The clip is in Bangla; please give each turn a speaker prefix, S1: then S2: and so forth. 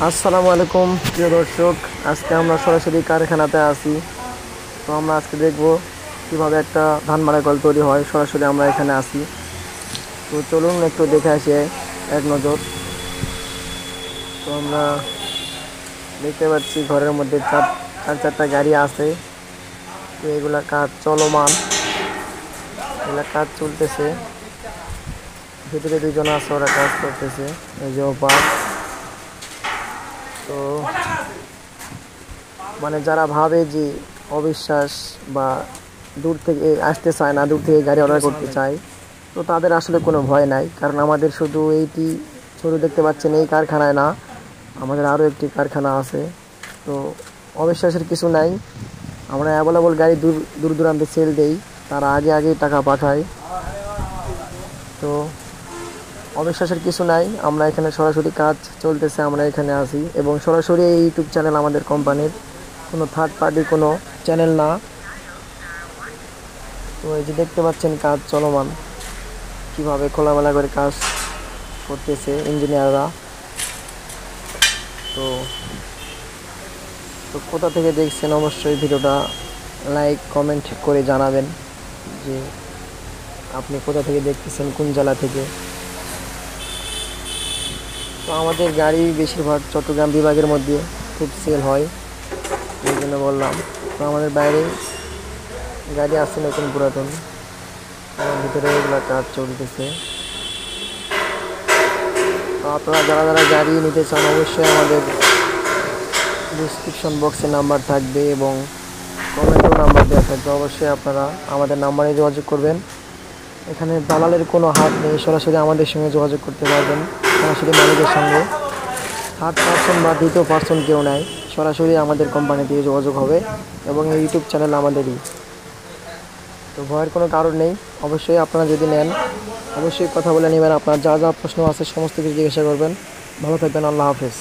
S1: আসসালামু আলাইকুম প্রিয় দর্শক, আজকে আমরা সরাসরি কারখানাতে আছি। তো আমরা আজকে দেখব কিভাবে একটা ধান মাড়াই কল তৈরি হয়। সরাসরি আমরা এখানে আসি। তো চলুন একটু দেখে আসি এক নজর। তো আমরা দেখতে পাচ্ছি ঘরের মধ্যে চারটা গাড়ি আছে। তো এগুলা কাজ চলমান, এগুলা কাজ চলতেছে। ভিতরে দুজন আছে, ওরা কাজ করতেছে। এই যে ওপার। তো মানে যারা ভাবে যে অবিশ্বাস বা দূর থেকে আসতে চায় না, দূর থেকে গাড়ি অর্ডার করতে চায়, তো তাদের আসলে কোনো ভয় নাই। কারণ আমাদের শুধু শুধু দেখতে পাচ্ছেন এই কারখানায় না, আমাদের আরও একটি কারখানা আছে। তো অবিশ্বাসের কিছু নাই। আমরা অ্যাভেলেবল গাড়ি দূর দূর দূরান্তে সেল দেই, তারা আগেই টাকা পাঠায়। তো অবিশ্বাসের কিছু নাই। আমরা এখানে সরাসরি কাজ চলতেছে, আমরা এখানে আসি এবং সরাসরি এই ইউটিউব চ্যানেল আমাদের কোম্পানির, কোনো থার্ড পার্টি কোনো চ্যানেল না। তো এই যে দেখতে পাচ্ছেন কাজ চলমান, কীভাবে খোলামেলা করে কাজ করতেছে ইঞ্জিনিয়াররা। তো তো কোথা থেকে দেখছেন অবশ্যই ভিডিওটা লাইক কমেন্ট করে জানাবেন যে আপনি কোথা থেকে দেখতেছেন, কোন জেলা থেকে। তো আমাদের গাড়ি বেশিরভাগ চট্টগ্রাম বিভাগের মধ্যে খুব সেল হয়, এই জন্য বললাম। তো আমাদের বাইরে গাড়ি আসছে নতুন পুরাতন, আমার ভিতরে এগুলো কাজ চলতেছে। তো আপনারা যারা গাড়ি নিতে চান অবশ্যই আমাদের ডিসক্রিপশন বক্সে নাম্বার থাকবে এবং কমেন্টেও নাম্বার দেওয়া থাকবে। অবশ্যই আপনারা আমাদের নাম্বারে যোগাযোগ করবেন। এখানে দালালের কোনো হাত নেই, সরাসরি আমাদের সঙ্গে যোগাযোগ করতে পারবেন, সরাসরি মালিকের সঙ্গে। থার্ড পার্সন বা দ্বিতীয় পার্সন কেউ নেয়, সরাসরি আমাদের কোম্পানি দিয়ে যোগাযোগ হবে এবং এই ইউটিউব চ্যানেল আমাদেরই। তো ভয়ের কোনো কারণ নেই। অবশ্যই আপনারা যদি নেন অবশ্যই কথা বলে নেবেন। আপনার যা যা প্রশ্ন আছে সমস্ত কিছু জিজ্ঞাসা করবেন। ভালো থাকবেন। আল্লাহ হাফেজ।